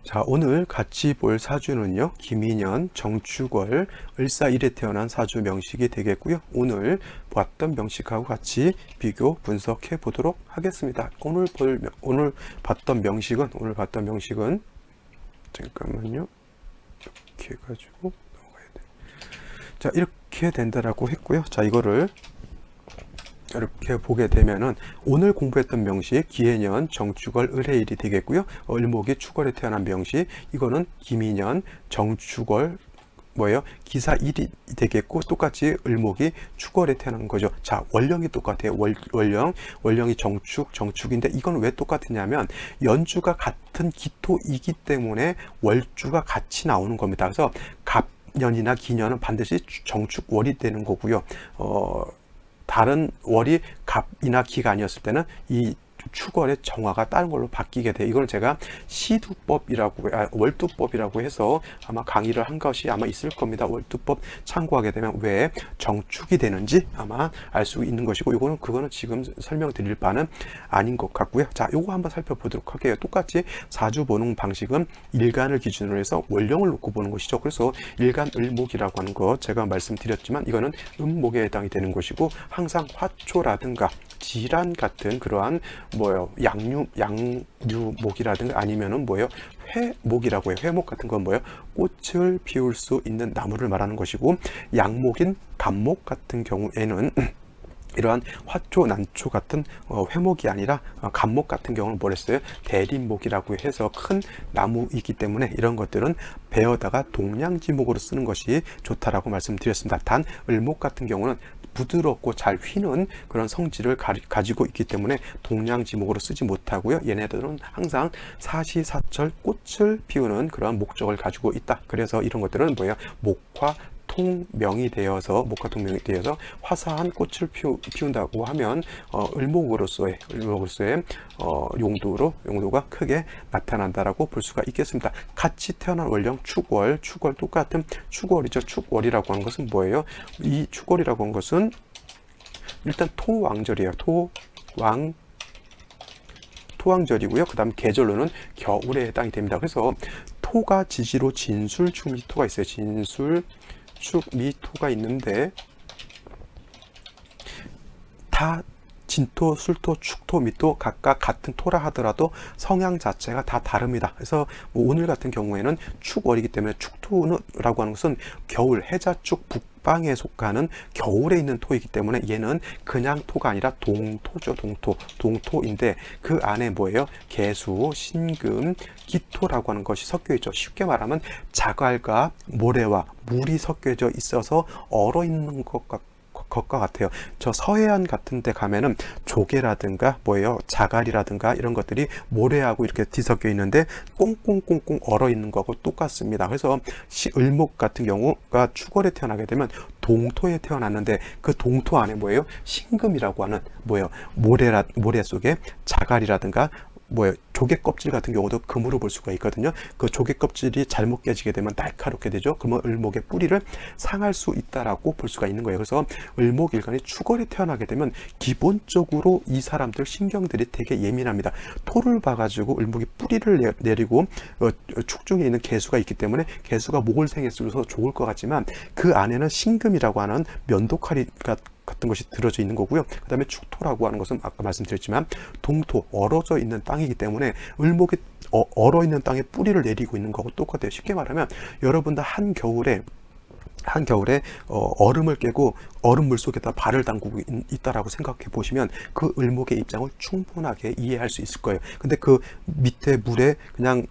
자, 오늘 같이 볼 사주는요, 김인현, 정축월, 을사일에 태어난 사주 명식이 되겠고요. 오늘 봤던 명식하고 같이 비교 분석해 보도록 하겠습니다. 오늘 봤던 명식은 잠깐만요. 이렇게 해가지고 넘어가야 돼. 자, 이렇게 된다라고 했고요. 자, 이거를 이렇게 보게 되면은 오늘 공부했던 명식 기해년 정축월 을해일이 되겠고요. 을목이 축월에 태어난 명식, 이거는 김인현 정축월 기사일이 되겠고, 똑같이 을목이 축월에 태어난 거죠. 자, 원령이 똑같아요. 원령이 정축인데 이건 왜 똑같으냐면 연주가 같은 기토이기 때문에 월주가 같이 나오는 겁니다. 그래서 갑년이나 기년은 반드시 정축월이 되는 거고요. 다른 월이 갑이나 기가 아니었을 때는 이 축월의 정화가 다른 걸로 바뀌게 돼. 이걸 제가 월두법이라고 해서 아마 강의를 한 것이 아마 있을 겁니다. 월두법 참고하게 되면 왜 정축이 되는지 아마 알 수 있는 것이고, 그거는 지금 설명드릴 바는 아닌 것 같고요. 자, 요거 한번 살펴보도록 할게요. 똑같이 사주 보는 방식은 일간을 기준으로 해서 원령을 놓고 보는 것이죠. 그래서 일간 을목이라고 하는 거 제가 말씀드렸지만 이거는 음목에 해당이 되는 것이고, 항상 화초라든가 질환 같은 그러한 양류목이라든가 아니면은 회목이라고 해요. 회목 같은 건 꽃을 피울 수 있는 나무를 말하는 것이고, 양목인 갑목 같은 경우에는 이러한 화초, 난초 같은 회목이 아니라 갑목 같은 경우는 뭐랬어요? 대림목이라고 해서 큰 나무이기 때문에 이런 것들은 베어다가 동량지목으로 쓰는 것이 좋다라고 말씀드렸습니다. 단 을목 같은 경우는 부드럽고 잘 휘는 그런 성질을 가지고 있기 때문에 동량지목으로 쓰지 못하고요. 얘네들은 항상 사시사철 꽃을 피우는 그런 목적을 가지고 있다. 그래서 이런 것들은 목화 통명이 되어서 화사한 꽃을 피운다고 하면 을목으로서의 용도가 크게 나타난다라고 볼 수가 있겠습니다. 같이 태어난 월령 축월 똑같은 축월이죠. 축월이라고 하는 것은 뭐예요? 이 축월이라고 하는 것은 일단 토왕절이에요. 토왕절이고요. 그 다음 계절로는 겨울에 해당이 됩니다. 그래서 토가 지지로 진술, 축미토가 있어요. 진술, 축미토가 있는데 다 진토, 술토, 축토, 미토 각각 같은 토라 하더라도 성향 자체가 다 다릅니다. 그래서 오늘 같은 경우에는 축월이기 때문에 축토라고 하는 것은 겨울, 해자축 북방에 속하는 겨울에 있는 토이기 때문에 얘는 그냥 토가 아니라 동토죠. 동토인데 그 안에 개수, 신금, 기토라고 하는 것이 섞여 있죠. 쉽게 말하면 자갈과 모래와 물이 섞여져 있어서 얼어 있는 것과 같아요. 저 서해안 같은 데 가면은 조개라든가 자갈이라든가 이런 것들이 모래하고 이렇게 뒤섞여 있는데 꽁꽁꽁꽁 얼어 있는 거하고 똑같습니다. 그래서 을목 같은 경우가 축월에 태어나게 되면 동토에 태어났는데 그 동토 안에 신금이라고 하는 모래 속에 자갈이라든가 조개 껍질 같은 경우도 금으로 볼 수가 있거든요. 그 조개 껍질이 잘못 깨지게 되면 날카롭게 되죠. 그러면 을목의 뿌리를 상할 수 있다라고 볼 수가 있는 거예요. 그래서 을목일간이 축월에 태어나게 되면 기본적으로 이 사람들 신경들이 되게 예민합니다. 토를 봐가지고 을목이 뿌리를 내리고 축중에 있는 개수가 있기 때문에 개수가 목을 생해서 좋을 것 같지만 그 안에는 신금이라고 하는 면도칼이 같은 것이 들어져 있는 거고요. 그 다음에 축토라고 하는 것은 아까 말씀드렸지만 동토, 얼어져 있는 땅이기 때문에 을목이 얼어 있는 땅에 뿌리를 내리고 있는 거하고 똑같아요. 쉽게 말하면 여러분들 한겨울에 얼음을 깨고 얼음물 속에다 발을 담그고 있다라고 생각해 보시면 그 을목의 입장을 충분하게 이해할 수 있을 거예요. 근데 그 밑에 물에 그냥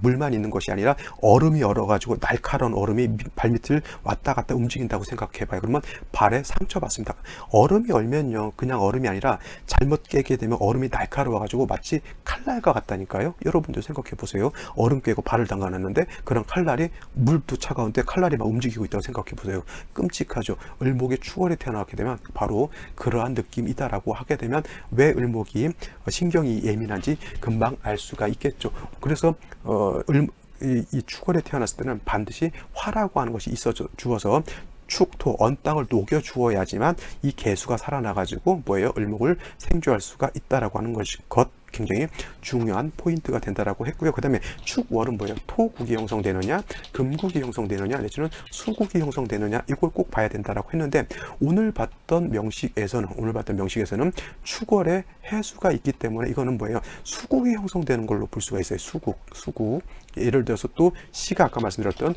물만 있는 것이 아니라 얼음이 얼어가지고 날카로운 얼음이 발밑을 왔다 갔다 움직인다고 생각해봐요. 그러면 발에 상처받습니다. 얼음이 얼면요, 그냥 얼음이 아니라 잘못 깨게 되면 얼음이 날카로워가지고 마치 칼날과 같다니까요. 여러분들 생각해보세요. 얼음 깨고 발을 담가놨는데 그런 칼날이 물도 차가운데 칼날이 막 움직이고 있다고 생각해보세요. 끔찍하죠. 을목이 축월에 태어나게 되면 바로 그러한 느낌이다라고 하게 되면 왜 을목이 신경이 예민한지 금방 알 수가 있겠죠. 그래서 이 축월에 태어났을 때는 반드시 화라고 하는 것이 있어 주어서 축토, 언 땅을 녹여 주어야지만 이 개수가 살아나가지고 을목을 생조할 수가 있다라고 하는 것 굉장히 중요한 포인트가 된다라고 했고요. 그 다음에 축월은 뭐예요? 토국이 형성되느냐, 금국이 형성되느냐, 내지는 수국이 형성되느냐, 이걸 꼭 봐야 된다라고 했는데, 오늘 봤던 명식에서는 축월에 해수가 있기 때문에 이거는 뭐예요? 수국이 형성되는 걸로 볼 수가 있어요. 수국. 예를 들어서 또 시가 아까 말씀드렸던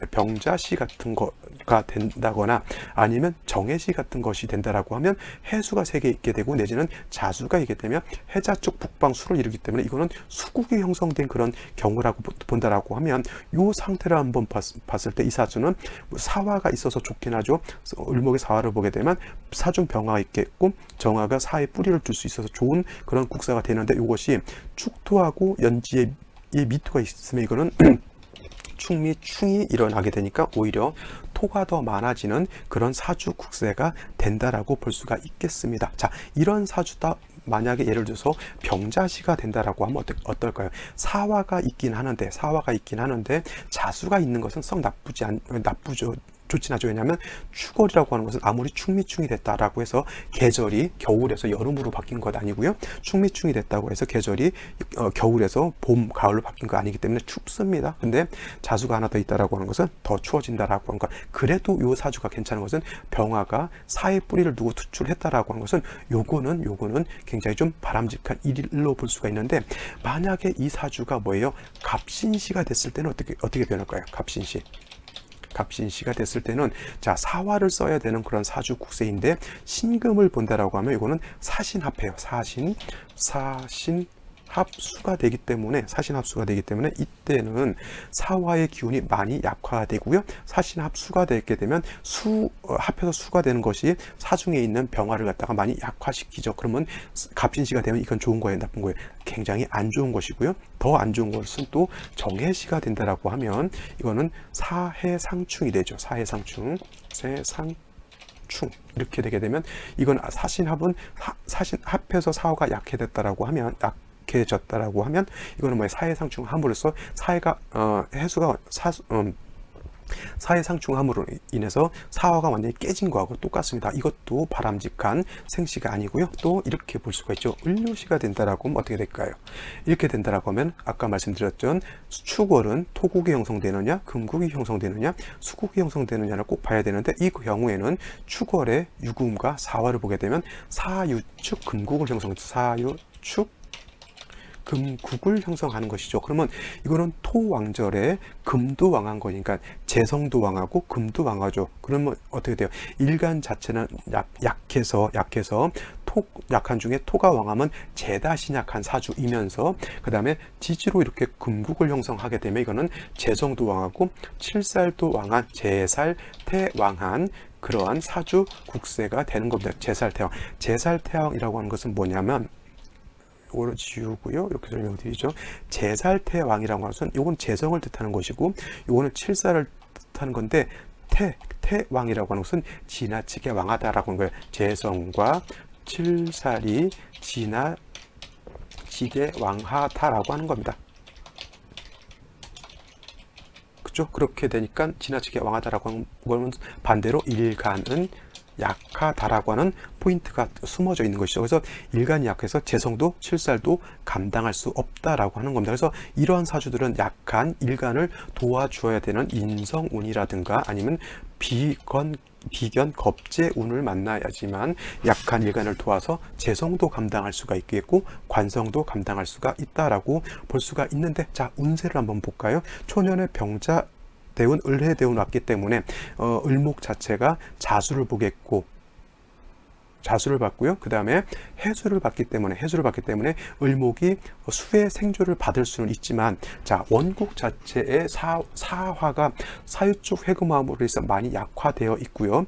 병자시 같은 거가 된다거나 아니면 정해시 같은 것이 된다라고 하면 해수가 3개 있게 되고 내지는 자수가 있게 되면 해자축 북방수를 이루기 때문에 이거는 수국이 형성된 그런 경우라고 본다라고 하면 이 상태를 한번 봤을 때 이 사주는 사화가 있어서 좋긴 하죠. 을목의 사화를 보게 되면 사중 병화가 있겠고 정화가 사에 뿌리를 둘 수 있어서 좋은 그런 국사가 되는데, 이것이 축토하고 연지에 이 미토가 있으면 이거는 충이 일어나게 되니까 오히려 토가 더 많아지는 그런 사주 국세가 된다라고 볼 수가 있겠습니다. 자, 이런 사주다 만약에 예를 들어서 병자시가 된다라고 하면 어떨까요? 사화가 있긴 하는데 자수가 있는 것은 썩 나쁘죠. 좋진 않죠. 왜냐하면 축월이라고 하는 것은 아무리 충미충이 됐다라고 해서 계절이 겨울에서 여름으로 바뀐 것 아니고요. 충미충이 됐다고 해서 계절이 겨울에서 봄, 가을로 바뀐 거 아니기 때문에 춥습니다. 근데 자수가 하나 더 있다라고 하는 것은 더 추워진다라고 하는 것. 그래도 요 사주가 괜찮은 것은 병화가 사에 뿌리를 두고 투출했다라고 하는 것은 요거는 굉장히 좀 바람직한 일로 볼 수가 있는데, 만약에 이 사주가 뭐예요? 갑신시가 됐을 때는 어떻게 변할까요? 갑신시가 됐을 때는 자, 사화를 써야 되는 그런 사주 국세인데 신금을 본다라고 하면 이거는 사신합해요. 사신합수가 되기 때문에 이때는 사화의 기운이 많이 약화되고요. 사신합수가 되게 되면 합해서 수가 되는 것이 사중에 있는 병화를 갖다가 많이 약화시키죠. 그러면 갑신시가 되면 이건 좋은 거예요, 나쁜 거예요? 굉장히 안 좋은 것이고요. 더 안 좋은 것은 또 정해시가 된다라고 하면 이거는 사해상충이 되죠. 사해상충 이렇게 되게 되면 이건 사신합해서 사화가 약해졌다라고 하면 이거는 뭐예요? 사해상충함으로써 사해상충함으로 인해서 사화가 완전히 깨진 거하고 똑같습니다. 이것도 바람직한 생시가 아니고요. 또 이렇게 볼 수가 있죠. 을묘시가 된다라고 하면 어떻게 될까요? 이렇게 된다라고 하면 아까 말씀드렸던 축월은 토국이 형성되느냐, 금국이 형성되느냐, 수국이 형성되느냐를 꼭 봐야 되는데, 이 경우에는 축월의 유금과 사화를 보게 되면 사유축 금국을 금국을 형성하는 것이죠. 그러면 이거는 토왕절에 금도 왕한 거니까 재성도 왕하고 금도 왕하죠. 그러면 어떻게 돼요? 일간 자체는 약해서 약한 중에 토가 왕하면 제다신 약한 사주이면서 그 다음에 지지로 이렇게 금국을 형성하게 되면 이거는 재성도 왕하고 칠살도 왕한 제살태왕한 그러한 사주 국세가 되는 겁니다. 제살태왕이라고 하는 것은 뭐냐면 이거를 지우고요. 이렇게 설명드리죠. 제살태왕이라고 하는 것은 이건 재성을 뜻하는 것이고 이거는 칠살을 뜻하는 건데 태왕이라고 하는 것은 지나치게 왕하다라고 하는 거예요. 재성과 칠살이 지나치게 왕하다라고 하는 겁니다. 그렇죠? 그렇게 되니까 지나치게 왕하다라고 하는 거는 반대로 일간은 약하다라고 하는 포인트가 숨어져 있는 것이죠. 그래서 일간이 약해서 재성도 칠살도 감당할 수 없다라고 하는 겁니다. 그래서 이러한 사주들은 약한 일간을 도와주어야 되는 인성운이라든가 아니면 비견 겁재운을 만나야지만 약한 일간을 도와서 재성도 감당할 수가 있겠고 관성도 감당할 수가 있다라고 볼 수가 있는데, 자, 운세를 한번 볼까요? 초년의 병자 대운, 을해대운 왔기 때문에 을목 자체가 자수를 받고요. 그 다음에 해수를 받기 때문에 을목이 수의 생조를 받을 수는 있지만, 자, 원국 자체의 사화가 사유축 회금화음으로 해서 많이 약화되어 있고요.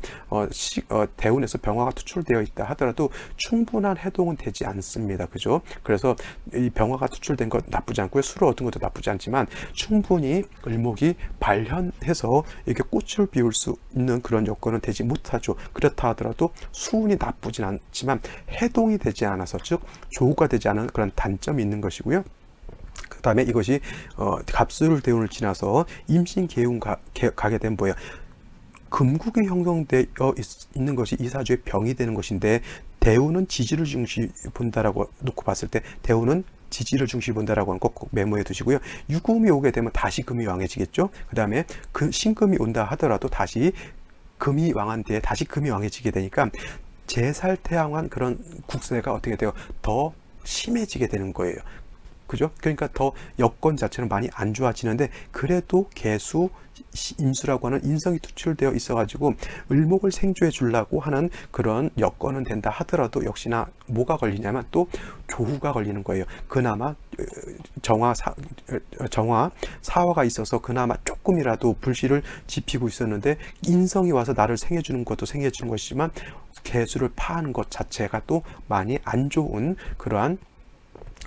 대운에서 병화가 투출되어 있다 하더라도 충분한 해동은 되지 않습니다. 그죠? 그래서 이 병화가 투출된 것 나쁘지 않고요. 수를 얻은 것도 나쁘지 않지만 충분히 을목이 발현해서 이렇게 꽃을 피울 수 있는 그런 여건은 되지 못하죠. 그렇다 하더라도 수운이 나쁘진 않지만 해동이 되지 않아서, 즉 조우가 되지 않은 그런 단점이 있는 것이고요. 그 다음에 이것이 갑술 대운을 지나서 임신 개운 가게 되면 뭐예요? 금국이 형성되어 있는 것이 이 사주의 병이 되는 것인데, 대우는 지지를 중시 본다라고 놓고 봤을 때 대우는 지지를 중시 본다라고 하는 거 꼭 메모해 두시고요. 유금이 오게 되면 다시 금이 왕해지겠죠. 그 다음에 그 신금이 온다 하더라도 다시 금이 왕한 뒤에 다시 금이 왕해지게 되니까 제살태양한 그런 국세가 어떻게 돼요? 더 심해지게 되는 거예요. 그죠? 그러니까 더 여건 자체는 많이 안 좋아지는데, 그래도 개수, 임수라고 하는 인성이 투출되어 있어가지고 을목을 생조해 주려고 하는 그런 여건은 된다 하더라도 역시나 뭐가 걸리냐면 또 조후가 걸리는 거예요. 그나마 정화, 사화가 있어서 그나마 조금이라도 불씨를 지피고 있었는데, 인성이 와서 나를 생해주는 것도 생해주는 것이지만 개수를 파하는 것 자체가 또 많이 안 좋은 그러한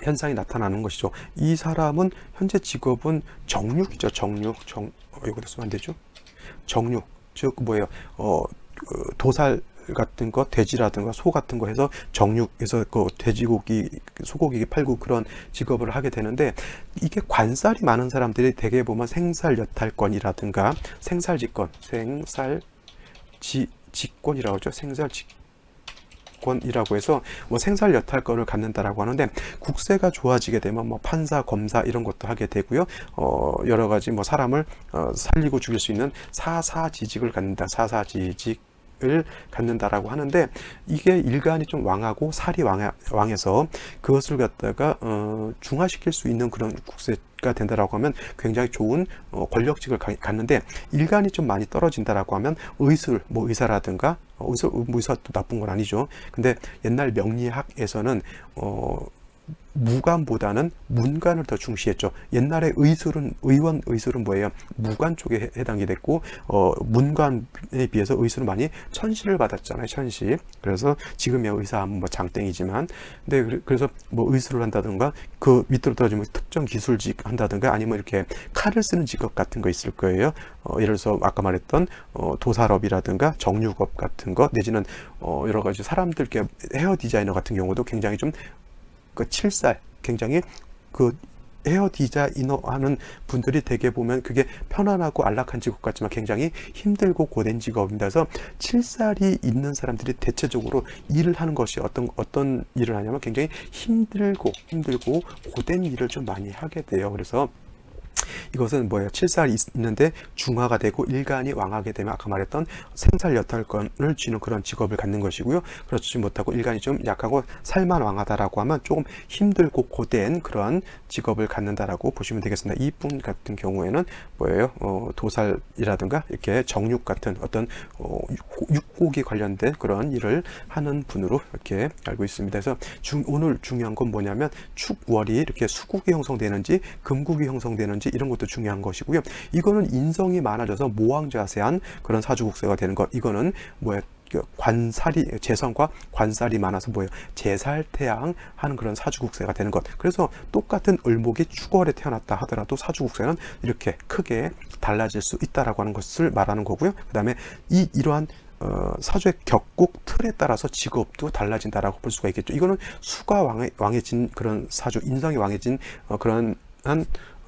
현상이 나타나는 것이죠. 이 사람은 현재 직업은 정육이죠. 이거 쓰면 안 되죠. 정육, 즉 뭐예요? 도살 같은 거, 돼지라든가 소 같은 거 해서 정육에서 그 돼지고기, 소고기 팔고 그런 직업을 하게 되는데, 이게 관살이 많은 사람들이 대개 보면 생살여탈권이라든가 직권이라고 하죠. 권이라고 해서 뭐 생살 여탈권을 갖는다라고 하는데, 국세가 좋아지게 되면 뭐 판사, 검사 이런 것도 하게 되고요. 여러 가지 뭐 사람을 살리고 죽일 수 있는 사사지직을 갖는다. 사사지직을 갖는다라고 하는데, 이게 일간이 좀 왕하고 살이 왕해서 그것을 갖다가 중화시킬 수 있는 그런 국세가 된다라고 하면 굉장히 좋은 권력직을 갖는데, 일간이 좀 많이 떨어진다라고 하면 의술, 뭐 의사라든가 의사도 나쁜 건 아니죠. 근데 옛날 명리학에서는 무관보다는 문관을 더 중시했죠. 옛날에 의원 의술은 뭐예요? 무관 쪽에 해당이 됐고, 문관에 비해서 의술은 많이 천시를 받았잖아요. 천시. 그래서 지금의 의사하면 뭐 장땡이지만, 근데 그래서 뭐 의술을 한다든가 그 밑으로 떨어지면 특정 기술직 한다든가 아니면 이렇게 칼을 쓰는 직업 같은 거 있을 거예요. 예를 들어서 아까 말했던 도살업이라든가 정육업 같은 거, 내지는 여러 가지 사람들께 헤어 디자이너 같은 경우도 굉장히 좀 그 칠살, 굉장히 그 헤어 디자이너 하는 분들이 대개 보면 그게 편안하고 안락한 직업 같지만 굉장히 힘들고 고된 직업입니다. 그래서 칠살이 있는 사람들이 대체적으로 일을 하는 것이 어떤 일을 하냐면 굉장히 힘들고 고된 일을 좀 많이 하게 돼요. 그래서 이것은 뭐예요? 칠살이 있는데 중화가 되고 일간이 왕하게 되면 아까 말했던 생살여탈권을 쥐는 그런 직업을 갖는 것이고요. 그렇지 못하고 일간이 좀 약하고 살만 왕하다라고 하면 조금 힘들고 고된 그런 직업을 갖는다라고 보시면 되겠습니다. 이분 같은 경우에는 뭐예요? 도살이라든가 이렇게 정육 같은 어떤 육고기 관련된 그런 일을 하는 분으로 이렇게 알고 있습니다. 그래서 오늘 중요한 건 뭐냐면 축월이 이렇게 수국이 형성되는지 금국이 형성되는지 이런 것도 중요한 것이고요. 이거는 인성이 많아져서 모왕자세한 그런 사주국세가 되는 것. 이거는 뭐예요? 재성과 관살이 많아서 뭐예요? 제살태양 하는 그런 사주국세가 되는 것. 그래서 똑같은 을목이 축월에 태어났다 하더라도 사주국세는 이렇게 크게 달라질 수 있다라고 하는 것을 말하는 거고요. 그 다음에 이러한 사주의 격국 틀에 따라서 직업도 달라진다라고 볼 수가 있겠죠. 이거는 수가 왕해진 그런 사주, 인성이 왕해진 그런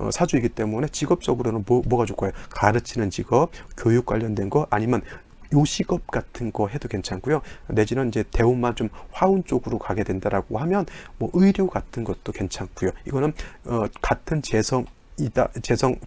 사주이기 때문에 직업적으로는 뭐가 좋을까요? 가르치는 직업, 교육 관련된 거, 아니면 요식업 같은 거 해도 괜찮고요. 내지는 이제 대운만 좀 화운 쪽으로 가게 된다라고 하면 뭐 의료 같은 것도 괜찮고요. 이거는 같은 재성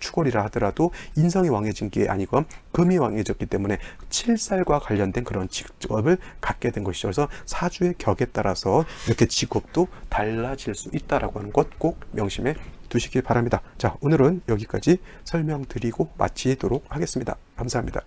축월이라 하더라도 인성이 왕해진 게 아니고 금이 왕해졌기 때문에 칠살과 관련된 그런 직업을 갖게 된 것이죠. 그래서 사주의 격에 따라서 이렇게 직업도 달라질 수 있다라고 하는 것 꼭 명심해 두시기 바랍니다. 자, 오늘은 여기까지 설명드리고 마치도록 하겠습니다. 감사합니다.